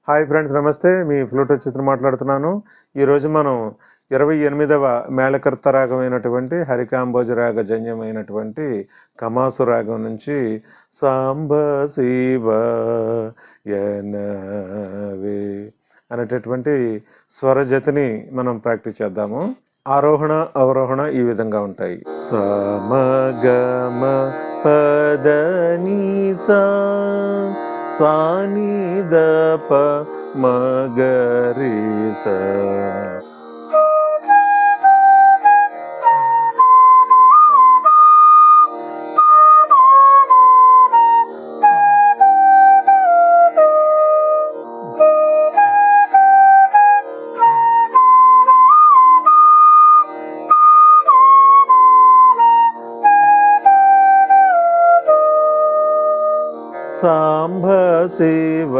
Hi friends, నమస్తే. మీ ఫ్లూటో చిత్రం మాట్లాడుతున్నాను. ఈరోజు మనం 28వ మేళకర్త రాగమైనటువంటి హరికాంబోజ రాగ జన్యమైనటువంటి కమాసు రాగం నుంచి సాంబ శివ యనవే అనేటటువంటి స్వరజతిని మనం ప్రాక్టీస్ చేద్దాము. ఆరోహణ అవరోహణ ఈ విధంగా ఉంటాయి. సమగమ పదని సాని దప మగరి స సాంబ శివ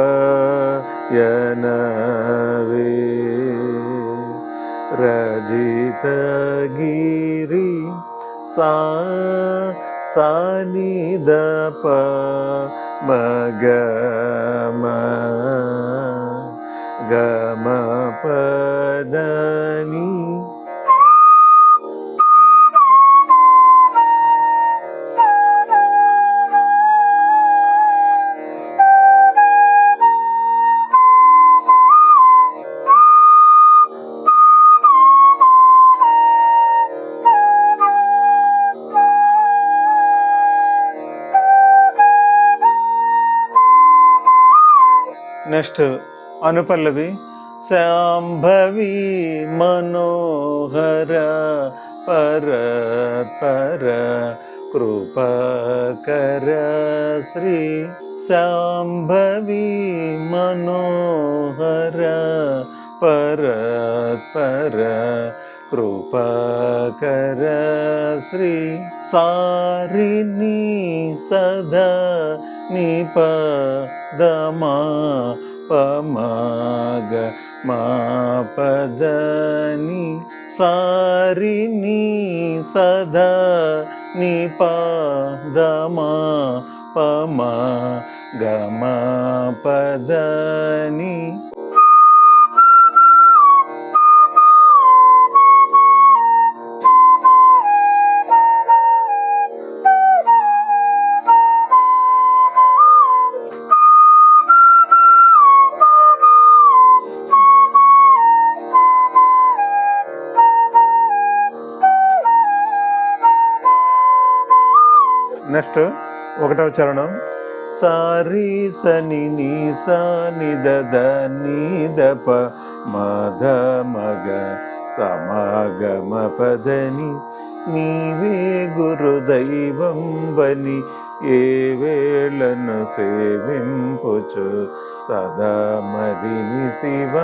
యనవే రజిత గిరి సాని దప మగమ గమ పదని నెక్స్ట్ అనుపల్లవి. శాంభవి మనోహర పర కృపకర శ్రీ శాంభవి మనోహర పర కృపకర శ్రీ సారిణి సదా నిపదమా పమగ మా పదని సారిణి సదా నిపదమా పమ గమ పదని. నెక్స్ట్ 1వ చరణం. సారి సని ని సాని దద ని దప మధ మగ సమగమ పదని నీవే గురుదైవం బని ఏ వేళను సేవింపుచు సదా మదిని శివ.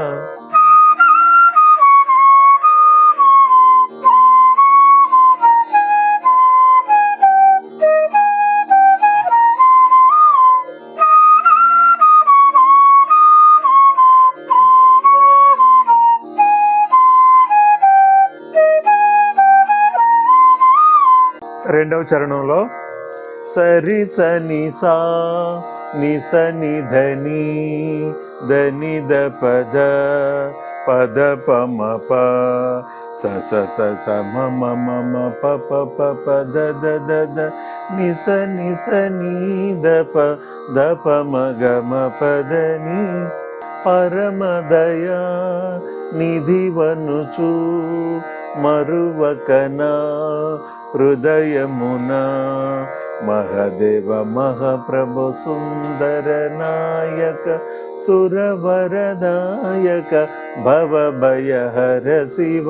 రెండవ చరణంలో సరి సని సా ని సని ధని ధని ద పద పద పమ ప స స స స మ మ మ మ ప ప ప ప ద ద ద ద ని స ని ద ప మ గ మ పదని పరమదయా నిధివనుచు మరువకనా హృదయమున మహదేవ మహాప్రభు సుందర నాయక సురవరదాయక భవ భయహర శివ.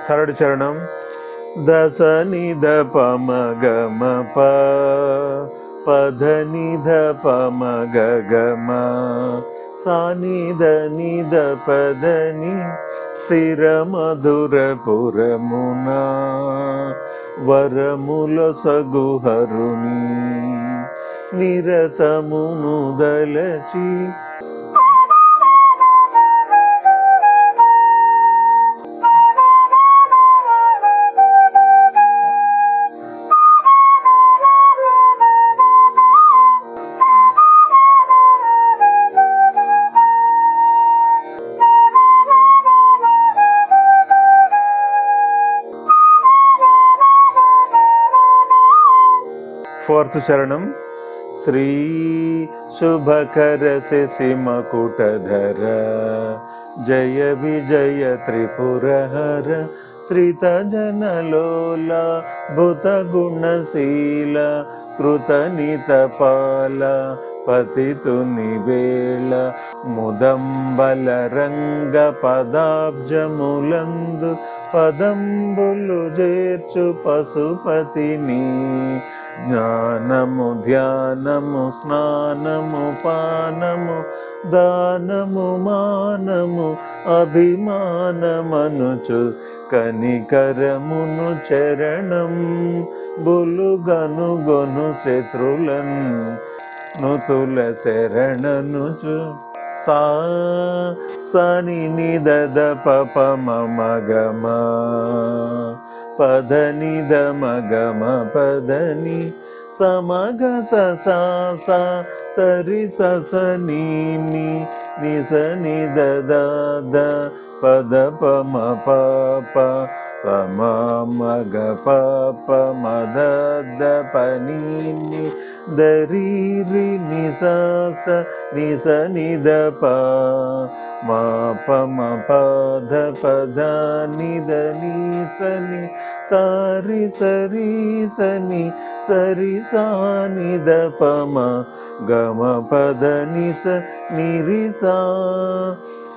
థర్డ్ చరణం. దశ నిధ పమ గమ పధని ధ పమ గమ సానిధ నిధ పదని శిర మధుర పురమునా వరములొసగు హరుని నిరతమును దలచి ఫోర్త్ చరణం. శ్రీ శుభకర శశిమకుటధర జయ విజయ త్రిపురహర శ్రితజనలోల భుతగుణశీల కృతనితపాల పతితుని వేళ ముదంబల రంగ పదాబ్జములందు పదంబులు చేర్చు పశుపతిని జ్ఞానము ధ్యానము స్నానము పానము దానము మానము అభిమానమనుచు కనికరమును చరణం బులుగను గొను శత్రులన్ నుతుల శరణనుచు సా సని నిదద పప మగమ పదని దమగమ పదని సమగ సస సరి సని నిస నిద పద పమ పాప సమగ పాప మద పని దరి నిస నిస నిద ప మా పమ పద పద నిద నిసని సారి సరి సని సరి సానిద పమ గమ పద నిస నిరిసా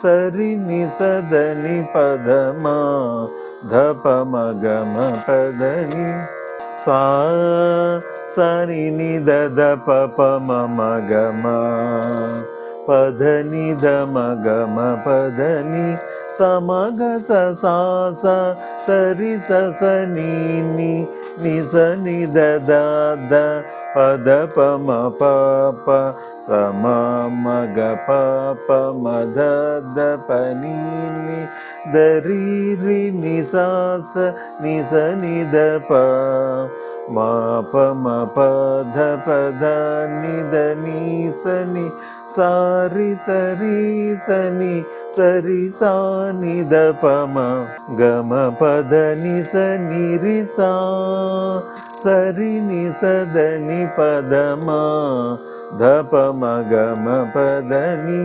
సరి నిసదని పదమా ధపమ గమ పదని సా సని నిద పమ గమ పదని దమ గమ పదని సమగ ససా సరి సని నిస నిద పద పమ పాప సమగ పాప మద పని దరి నిసాస నిస నిద ప మా పమ పద పద నిద నిసని సారి సరి సని సరి సానిద పమ గమ పద నిస నిరిసా సరి నిసదని పదమా ధపమ గమ పదని.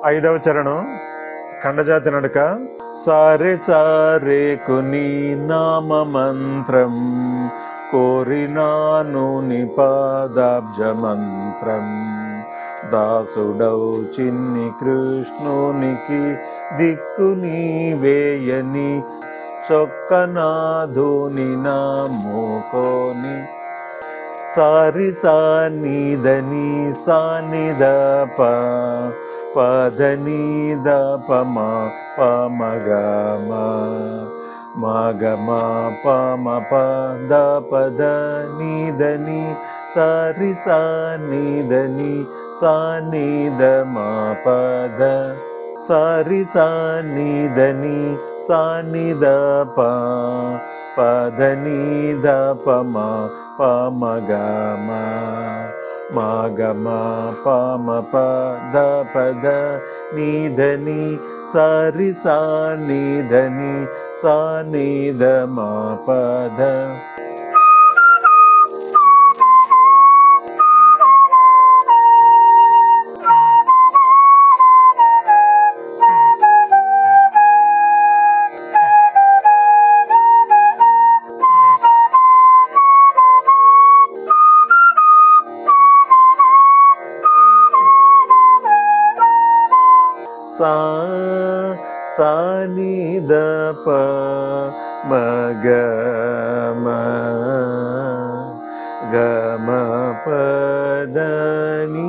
ఐదవ చరణం ఖండజాతి నడక. సారే సారే కుని నామ మంత్రం కోరినాను నిపాదాబ్జ మంత్రం దాసుడౌ చిన్ని కృష్ణునికి దిక్కు నీవేయని చొక్కనాధుని నా మోకోని సారి సానిదని సానిద పదని ద పమ పమగమ మగమ పమ పద పద నిదని సారి సానిదని సానిద మా పద సారి సానిదని సానిద ప పదని ద పమ పమ గ మా గ మా పమ పద పద నిధని సరి సా నిధని సా నిధ మా పద. సా సా ని ద ప మ గ మ గ మ ప ద ని.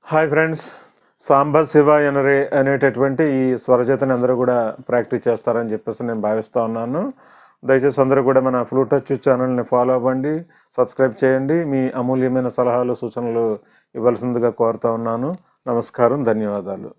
హాయ్ ఫ్రెండ్స్, సాంబ శివ ఎనరే అనేటటువంటి ఈ స్వరజతని అందరూ కూడా ప్రాక్టీస్ చేస్తారని చెప్పేసి నేను భావిస్తూ ఉన్నాను. దయచేసి అందరూ కూడా మన ఫ్లూట్ టచ్ ఛానల్ని ఫాలో అవ్వండి, సబ్స్క్రైబ్ చేయండి. మీ అమూల్యమైన సలహాలు సూచనలు ఇవ్వాల్సిందిగా కోరుతా ఉన్నాను. నమస్కారం, ధన్యవాదాలు.